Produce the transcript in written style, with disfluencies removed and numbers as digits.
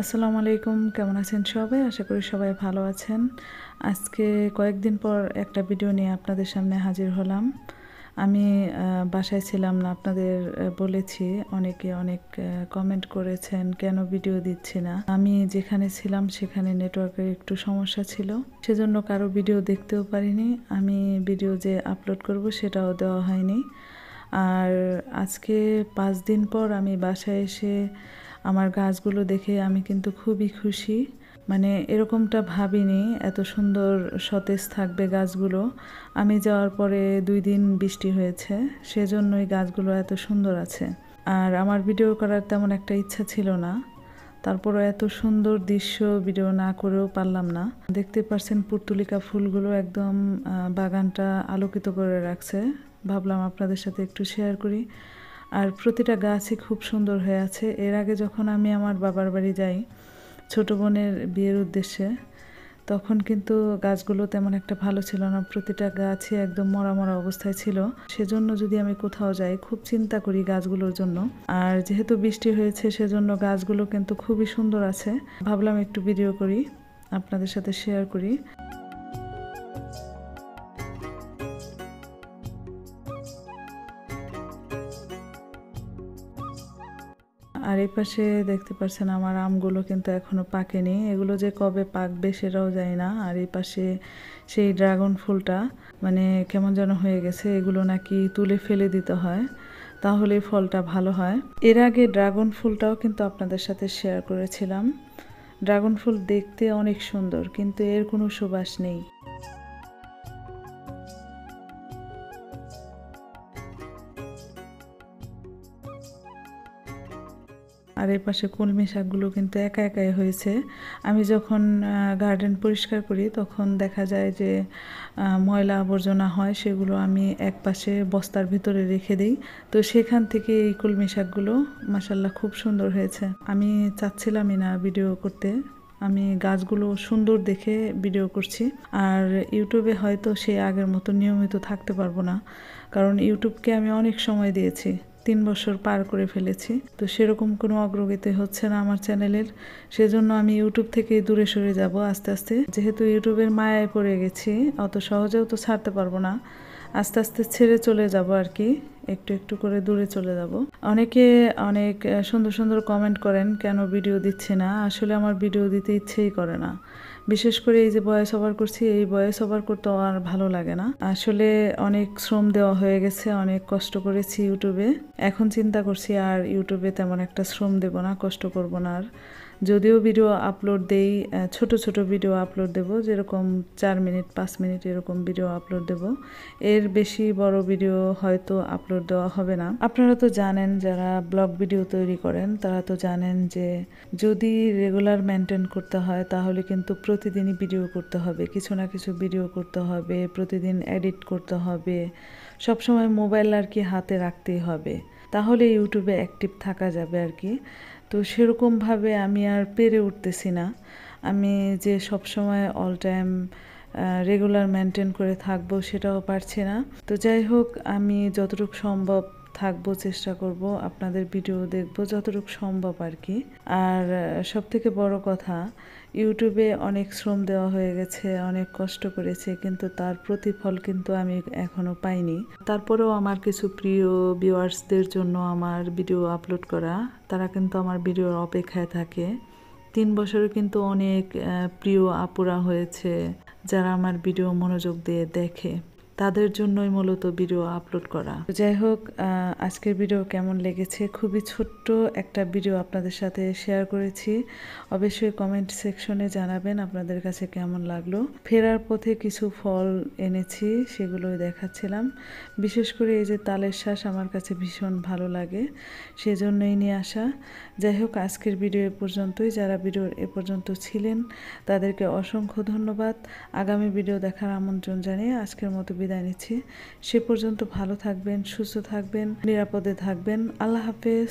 আসসালামু আলাইকুম, কেমন আছেন সবাই? আশা করি সবাই ভালো আছেন। আজকে কয়েকদিন পর একটা ভিডিও নিয়ে আপনাদের সামনে হাজির হলাম। আমি বাসায় ছিলাম না, আপনাদের বলেছি। অনেকে অনেক কমেন্ট করেছেন কেন ভিডিও দিচ্ছি না। আমি যেখানে ছিলাম সেখানে নেটওয়ার্কের একটু সমস্যা ছিল, সেজন্য কারো ভিডিও দেখতেও পারিনি। আমি ভিডিও যে আপলোড করব সেটাও দেওয়া হয়নি। আর আজকে 5 দিন পর আমি বাসায় এসে আমার গাছগুলো দেখে আমি কিন্তু খুবই খুশি। মানে এরকমটা ভাবিনি এত সুন্দর সতেজ থাকবে গাছগুলো। আমি যাওয়ার পরে 2 দিন বৃষ্টি হয়েছে, সেজন্যই গাছগুলো এত সুন্দর আছে। আর আমার ভিডিও করার তেমন একটা ইচ্ছা ছিল না, তারপরও এত সুন্দর দৃশ্য ভিডিও না করেও পারলাম না। দেখতে পাচ্ছেন পুর্তুলিকা ফুলগুলো একদম বাগানটা আলোকিত করে রাখছে। ভাবলাম আপনাদের সাথে একটু শেয়ার করি। আর প্রতিটা গাছই খুব সুন্দর হয়ে আছে। এর আগে যখন আমি আমার বাবার বাড়ি যাই ছোট বোনের বিয়ের উদ্দেশ্যে, তখন কিন্তু গাছগুলো তেমন একটা ভালো ছিল না, প্রতিটা গাছই একদম মরা মরা অবস্থায় ছিল। সেজন্য যদি আমি কোথাও যাই খুব চিন্তা করি গাছগুলোর জন্য। আর যেহেতু বৃষ্টি হয়েছে সেজন্য গাছগুলো কিন্তু খুবই সুন্দর আছে। ভাবলাম একটু ভিডিও করি, আপনাদের সাথে শেয়ার করি। আর এই পাশে দেখতে পাচ্ছেন আমার আমগুলো কিন্তু এখনো পাকেনি, এগুলো যে কবে পাকবে সেটাও জানি না। আর এই পাশে সেই ড্রাগন ফুলটা মানে কেমন যেন হয়ে গেছে, এগুলো নাকি তুলে ফেলে দিতে হয়, তাহলে ফলটা ভালো হয়। এর আগে ড্রাগন ফুলটাও কিন্তু আপনাদের সাথে শেয়ার করেছিলাম। ড্রাগন ফুল দেখতে অনেক সুন্দর, কিন্তু এর কোনো সুবাস নেই। আর এর পাশে কলমি শাকগুলো কিন্তু একা একাই হয়েছে। আমি যখন গার্ডেন পরিষ্কার করি তখন দেখা যায় যে ময়লা আবর্জনা হয়, সেগুলো আমি এক পাশে বস্তার ভিতরে রেখে দিই। তো সেখান থেকে এই কলমি শাকগুলো মাশাল্লাহ খুব সুন্দর হয়েছে। আমি চাচ্ছিলামই না ভিডিও করতে, আমি গাছগুলো সুন্দর দেখে ভিডিও করছি। আর ইউটিউবে হয়তো সেই আগের মতো নিয়মিত থাকতে পারবো না, কারণ ইউটিউবকে আমি অনেক সময় দিয়েছি, 3 বছর পার করে ফেলেছি। তো সেরকম কোনো অগ্রগতি হচ্ছে না আমার চ্যানেলের, সেজন্য আমি ইউটিউব থেকে দূরে সরে যাব আস্তে আস্তে। যেহেতু ইউটিউবের মায়ায় পড়ে গেছি, অত সহজেও তো ছাড়তে পারবো না, আস্তে আস্তে ছেড়ে চলে যাব আর কি, একটু একটু করে দূরে চলে যাব। অনেকে অনেক সুন্দর সুন্দর কমেন্ট করেন কেন ভিডিও দিচ্ছে না। আসলে আমার ভিডিও দিতে ইচ্ছেই করে না, বিশেষ করে এই যে ভয়েস ওভার করছি, এই ভয়েস ওভার করতে আর ভালো লাগে না। আসলে অনেক শ্রম দেওয়া হয়ে গেছে, অনেক কষ্ট করেছি ইউটিউবে। এখন চিন্তা করছি আর ইউটিউবে তেমন একটা শ্রম দেব না, কষ্ট করব না আর। যদিও ভিডিও আপলোড দেই, ছোট ছোট ভিডিও আপলোড দেব, যেরকম 4 মিনিট 5 মিনিট এরকম ভিডিও আপলোড দেব, এর বেশি বড় ভিডিও হয়তো আপলোড দেওয়া হবে না। আপনারা তো জানেন, যারা ব্লগ ভিডিও তৈরি করেন তারা তো জানেন যে যদি রেগুলার মেনটেন করতে হয় তাহলে কিন্তু প্রতিদিনই ভিডিও করতে হবে, কিছু না কিছু ভিডিও করতে হবে, প্রতিদিন এডিট করতে হবে, সবসময় মোবাইল আর কি হাতে রাখতেই হবে, তাহলে ইউটিউবে অ্যাক্টিভ থাকা যাবে আর কি। তো সেরকমভাবে আমি আর পেরে উঠতেছি না, আমি যে সবসময় অল টাইম রেগুলার মেনটেন করে থাকবো সেটাও পারছি না। তো যাই হোক, আমি যতটুকু সম্ভব থাকবো, চেষ্টা করব, আপনাদের ভিডিও দেখব যতটুকু সম্ভব আর কি। আর সব থেকে বড় কথা, ইউটিউবে অনেক শ্রম দেওয়া হয়ে গেছে, অনেক কষ্ট করেছে, কিন্তু তার প্রতিফল কিন্তু আমি এখনো পাইনি। তারপরেও আমার কিছু প্রিয় ভিউয়ার্সদের জন্য আমার ভিডিও আপলোড করা, তারা কিন্তু আমার ভিডিওর অপেক্ষায় থাকে। 3 বছরে কিন্তু অনেক প্রিয় আপুরা হয়েছে যারা আমার ভিডিও মনোযোগ দিয়ে দেখে, তাদের জন্যই মূলত ভিডিও আপলোড করা। যাই হোক, আজকের ভিডিও কেমন লেগেছে, খুবই ছোট্ট একটা ভিডিও আপনাদের সাথে শেয়ার করেছি। অবশ্যই কমেন্ট সেকশনে জানাবেন আপনাদের কাছে কেমন লাগলো। ফেরার পথে কিছু ফল এনেছি, সেগুলোই দেখাচ্ছিলাম। বিশেষ করে এই যে তালের শ্বাস আমার কাছে ভীষণ ভালো লাগে, সেজন্যই নিয়ে আসা। যাই হোক, আজকের ভিডিও এ পর্যন্তই। যারা ভিডিওর এ পর্যন্ত ছিলেন তাদেরকে অসংখ্য ধন্যবাদ। আগামী ভিডিও দেখার আমন্ত্রণ জানিয়ে আজকের মতো বিদায় নিচ্ছি। সে পর্যন্ত ভালো থাকবেন, সুস্থ থাকবেন, নিরাপদে থাকবেন। আল্লাহ হাফেজ।